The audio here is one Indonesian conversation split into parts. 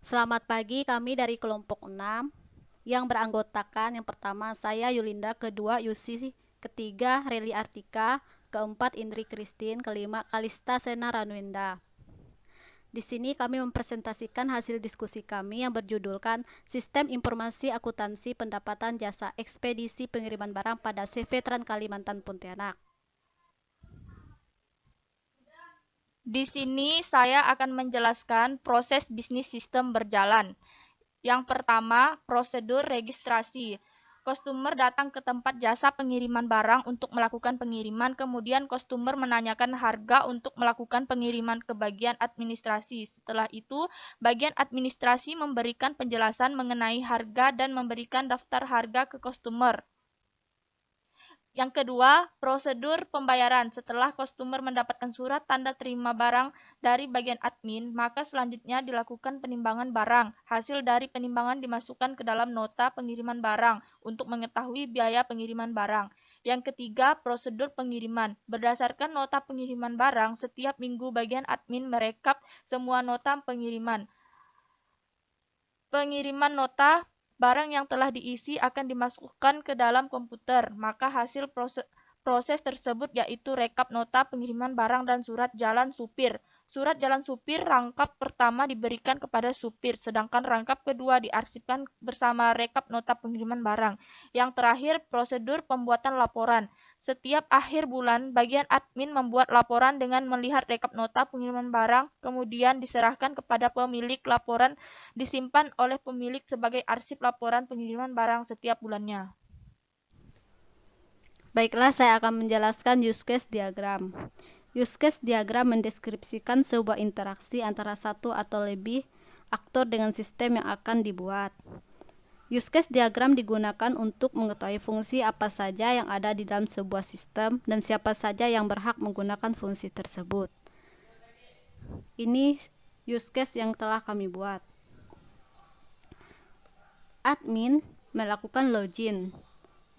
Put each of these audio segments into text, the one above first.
Selamat pagi, kami dari kelompok 6 yang beranggotakan yang pertama saya Yulinda, kedua Yusi, ketiga Reli Artika, keempat Indri Kristin, kelima Kalista Sena Ranwenda. Di sini kami mempresentasikan hasil diskusi kami yang berjudulkan Sistem Informasi Akuntansi Pendapatan Jasa Ekspedisi Pengiriman Barang pada CV Trans Kalimantan Pontianak. Di sini saya akan menjelaskan proses bisnis sistem berjalan. Yang pertama, prosedur registrasi. Customer datang ke tempat jasa pengiriman barang untuk melakukan pengiriman, kemudian customer menanyakan harga untuk melakukan pengiriman ke bagian administrasi. Setelah itu, bagian administrasi memberikan penjelasan mengenai harga dan memberikan daftar harga ke customer. Yang kedua, prosedur pembayaran. Setelah customer mendapatkan surat tanda terima barang dari bagian admin, maka selanjutnya dilakukan penimbangan barang. Hasil dari penimbangan dimasukkan ke dalam nota pengiriman barang untuk mengetahui biaya pengiriman barang. Yang ketiga, prosedur pengiriman. Berdasarkan nota pengiriman barang, setiap minggu bagian admin merekap semua nota pengiriman. Pengiriman nota barang yang telah diisi akan dimasukkan ke dalam komputer, maka hasil proses tersebut yaitu rekap nota pengiriman barang dan surat jalan supir. Surat jalan supir rangkap pertama diberikan kepada supir, sedangkan rangkap kedua diarsipkan bersama rekap nota pengiriman barang. Yang terakhir, prosedur pembuatan laporan. Setiap akhir bulan, bagian admin membuat laporan dengan melihat rekap nota pengiriman barang, kemudian diserahkan kepada pemilik laporan, disimpan oleh pemilik sebagai arsip laporan pengiriman barang setiap bulannya. Baiklah, saya akan menjelaskan use case diagram. Use case diagram mendeskripsikan sebuah interaksi antara satu atau lebih aktor dengan sistem yang akan dibuat. Use case diagram digunakan untuk mengetahui fungsi apa saja yang ada di dalam sebuah sistem dan siapa saja yang berhak menggunakan fungsi tersebut. Ini use case yang telah kami buat. Admin melakukan login.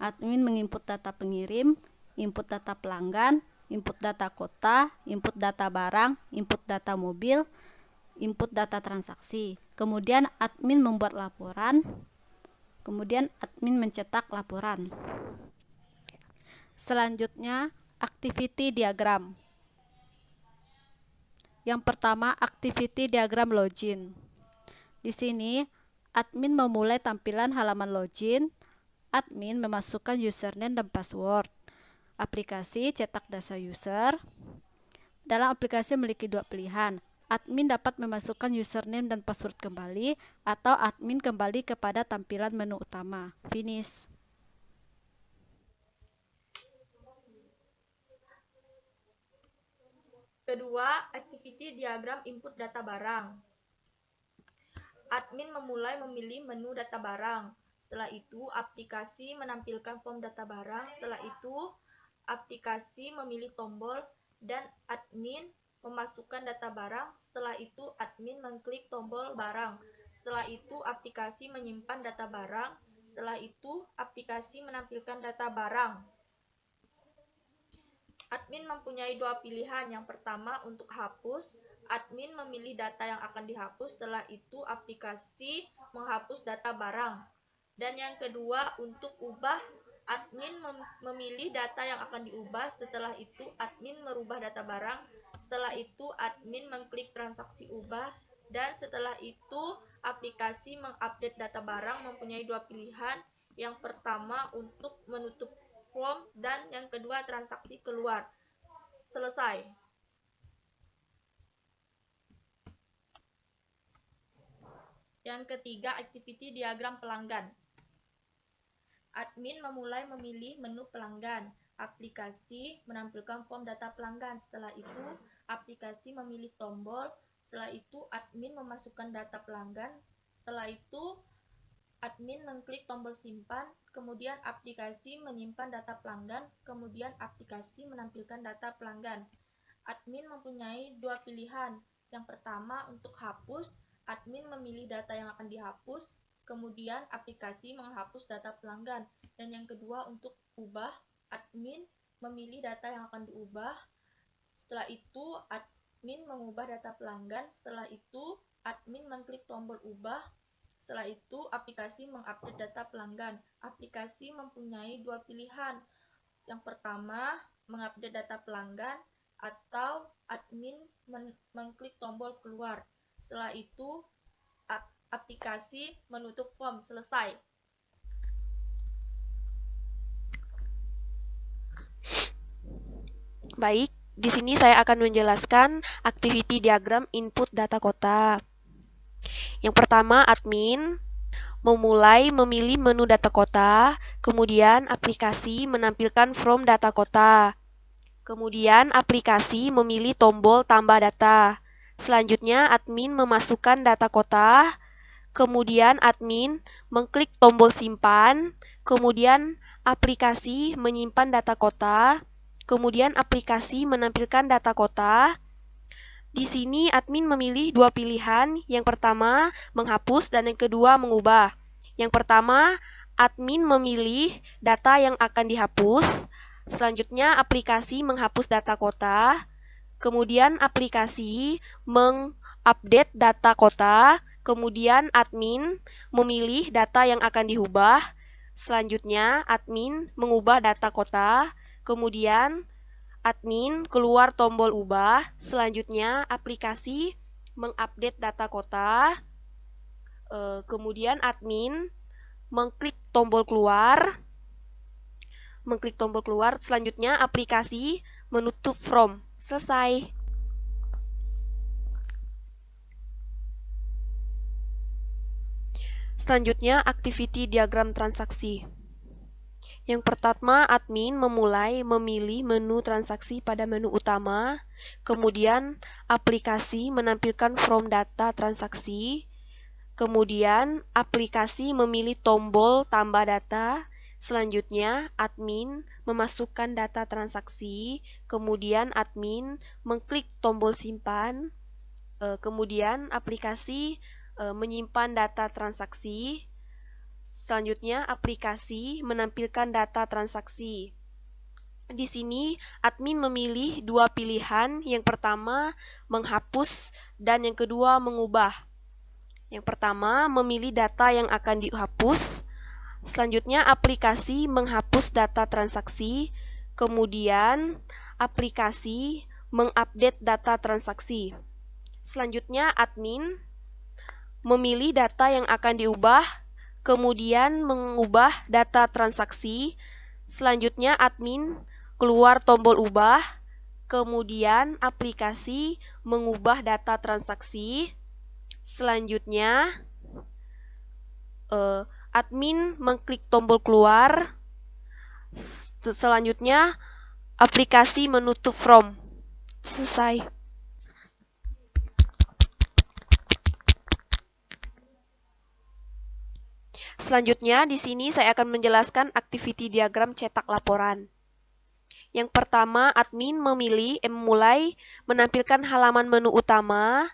Admin menginput data pengirim, input data pelanggan, input data kota, input data barang, input data mobil, input data transaksi. Kemudian admin membuat laporan, kemudian admin mencetak laporan. Selanjutnya, activity diagram. Yang pertama, activity diagram login. Di sini, admin memulai tampilan halaman login. Admin memasukkan username dan password. Aplikasi cetak data user. Dalam aplikasi memiliki dua pilihan. Admin dapat memasukkan username dan password kembali, atau admin kembali kepada tampilan menu utama. Finish. Kedua, activity diagram input data barang. Admin memulai memilih menu data barang. Setelah itu, aplikasi menampilkan form data barang. Setelah itu, aplikasi memilih tombol dan admin memasukkan data barang. Setelah itu, admin mengklik tombol barang. Setelah itu, aplikasi menyimpan data barang. Setelah itu, aplikasi menampilkan data barang. Admin mempunyai dua pilihan. Yang pertama, untuk hapus. Admin memilih data yang akan dihapus. Setelah itu, aplikasi menghapus data barang. Dan yang kedua, untuk ubah. Admin memilih data yang akan diubah. Setelah itu, admin merubah data barang. Setelah itu, admin mengklik transaksi ubah. Dan setelah itu, aplikasi mengupdate data barang mempunyai dua pilihan. Yang pertama, untuk menutup form, dan yang kedua transaksi keluar. Selesai. Yang ketiga, activity diagram pelanggan. Admin memulai memilih menu pelanggan. Aplikasi menampilkan form data pelanggan. Setelah itu, aplikasi memilih tombol. Setelah itu, admin memasukkan data pelanggan. Setelah itu, admin mengklik tombol simpan, kemudian aplikasi menyimpan data pelanggan, kemudian aplikasi menampilkan data pelanggan. Admin mempunyai dua pilihan. Yang pertama, untuk hapus, admin memilih data yang akan dihapus, kemudian aplikasi menghapus data pelanggan. Dan yang kedua, untuk ubah, admin memilih data yang akan diubah. Setelah itu, admin mengubah data pelanggan. Setelah itu, admin mengklik tombol tombol ubah. Setelah itu, aplikasi mengupdate data pelanggan. Aplikasi mempunyai dua pilihan. Yang pertama, mengupdate data pelanggan, atau admin mengklik tombol keluar. Setelah itu, aplikasi menutup form. Selesai. Baik, di sini saya akan menjelaskan activity diagram input data kota. Yang pertama, admin memulai memilih menu data kota, kemudian aplikasi menampilkan from data kota. Kemudian aplikasi memilih tombol tambah data. Selanjutnya admin memasukkan data kota, kemudian admin mengklik tombol simpan, kemudian aplikasi menyimpan data kota, kemudian aplikasi menampilkan data kota. Di sini admin memilih dua pilihan, yang pertama menghapus dan yang kedua mengubah. Yang pertama, admin memilih data yang akan dihapus, selanjutnya aplikasi menghapus data kota, kemudian aplikasi mengupdate data kota, kemudian admin memilih data yang akan diubah, selanjutnya admin mengubah data kota, kemudian admin keluar tombol ubah, selanjutnya aplikasi mengupdate data kota, kemudian admin mengklik tombol keluar, selanjutnya aplikasi menutup from. Selesai. Selanjutnya, activity diagram transaksi. Yang pertama, admin memulai memilih menu transaksi pada menu utama, kemudian aplikasi menampilkan from data transaksi, kemudian aplikasi memilih tombol tambah data, selanjutnya admin memasukkan data transaksi, kemudian admin mengklik tombol simpan, kemudian aplikasi menyimpan data transaksi. Selanjutnya, aplikasi menampilkan data transaksi. Di sini, admin memilih dua pilihan. Yang pertama, menghapus, dan yang kedua, mengubah. Yang pertama, memilih data yang akan dihapus. Selanjutnya, aplikasi menghapus data transaksi. Kemudian, aplikasi mengupdate data transaksi. Selanjutnya, admin memilih data yang akan diubah, kemudian mengubah data transaksi. Selanjutnya admin keluar tombol ubah, kemudian aplikasi mengubah data transaksi. Selanjutnya admin mengklik tombol keluar. Selanjutnya aplikasi menutup from. Selesai. Selanjutnya, di sini saya akan menjelaskan activity diagram cetak laporan. Yang pertama, admin memulai menampilkan halaman menu utama,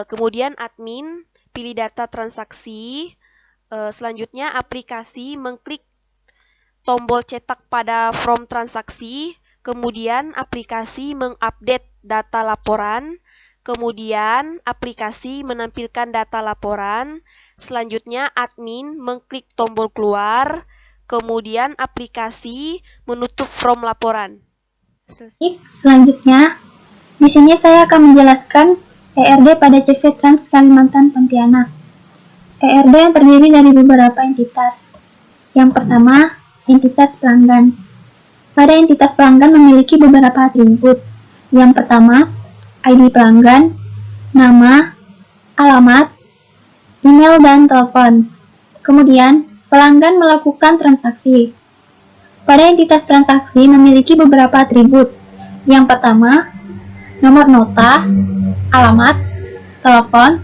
kemudian admin pilih data transaksi, selanjutnya aplikasi mengklik tombol cetak pada from transaksi, kemudian aplikasi mengupdate data laporan, kemudian aplikasi menampilkan data laporan, selanjutnya admin mengklik tombol keluar, kemudian aplikasi menutup from laporan. Selanjutnya, di sini saya akan menjelaskan ERD pada CV Trans Kalimantan Pontianak. ERD yang terdiri dari beberapa entitas. Yang pertama, entitas pelanggan. Pada entitas pelanggan memiliki beberapa atribut. Yang pertama, ID pelanggan, nama, alamat, email, dan telepon. Kemudian, pelanggan melakukan transaksi. Pada entitas transaksi memiliki beberapa atribut. Yang pertama, nomor nota, alamat, telepon,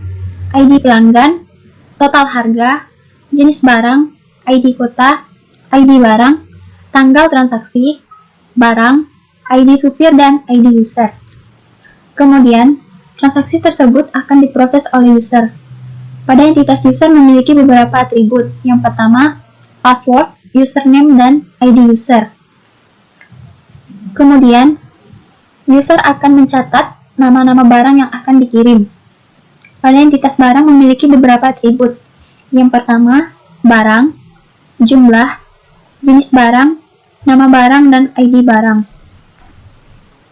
ID pelanggan, total harga, jenis barang, ID kota, ID barang, tanggal transaksi, barang, ID supir, dan ID user. Kemudian, transaksi tersebut akan diproses oleh user. Pada entitas user memiliki beberapa atribut. Yang pertama, password, username, dan ID user. Kemudian, user akan mencatat nama-nama barang yang akan dikirim. pada entitas barang memiliki beberapa atribut. Yang pertama, barang, jumlah, jenis barang, nama barang, dan ID barang.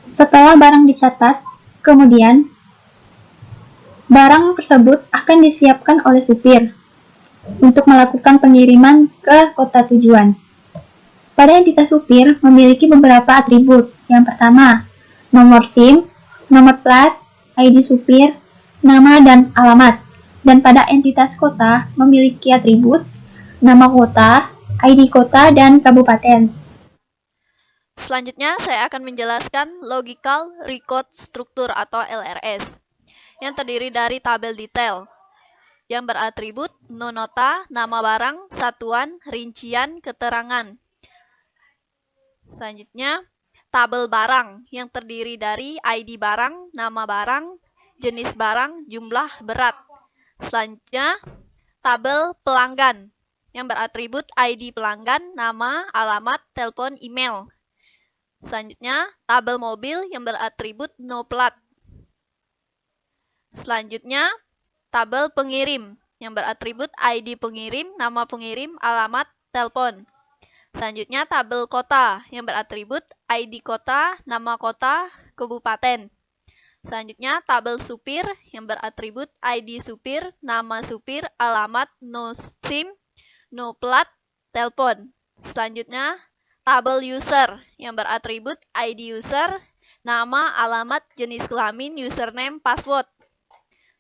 Setelah barang dicatat, kemudian barang tersebut akan disiapkan oleh supir untuk melakukan pengiriman ke kota tujuan. Pada entitas supir memiliki beberapa atribut. Yang pertama, nomor SIM, nomor plat, ID supir, nama dan alamat. Dan pada entitas kota memiliki atribut nama kota, ID kota, dan kabupaten. Selanjutnya, saya akan menjelaskan Logical Record Structure atau LRS, yang terdiri dari tabel detail, yang beratribut nota, nama barang, satuan, rincian, keterangan. Selanjutnya, tabel barang, yang terdiri dari ID barang, nama barang, jenis barang, jumlah, berat. Selanjutnya, tabel pelanggan, yang beratribut ID pelanggan, nama, alamat, telepon, email. Selanjutnya, tabel mobil yang beratribut no plat. Selanjutnya, tabel pengirim yang beratribut ID pengirim, nama pengirim, alamat, telepon. Selanjutnya, tabel kota yang beratribut ID kota, nama kota, kabupaten. Selanjutnya, tabel supir yang beratribut ID supir, nama supir, alamat, no SIM, no plat, telepon. Selanjutnya, tabel user yang beratribut ID user, nama, alamat, jenis kelamin, username, password.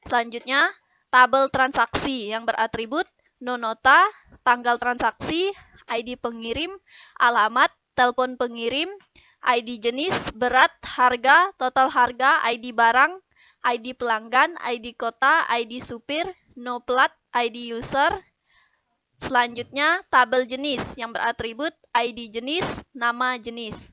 Selanjutnya, tabel transaksi yang beratribut no nota, tanggal transaksi, ID pengirim, alamat, telepon pengirim, ID jenis, berat, harga, total harga, ID barang, ID pelanggan, ID kota, ID supir, no plat, ID user. Selanjutnya, tabel jenis yang beratribut ID jenis, nama jenis.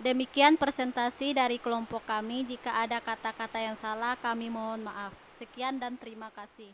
Demikian presentasi dari kelompok kami. Jika ada kata-kata yang salah, kami mohon maaf. Sekian dan terima kasih.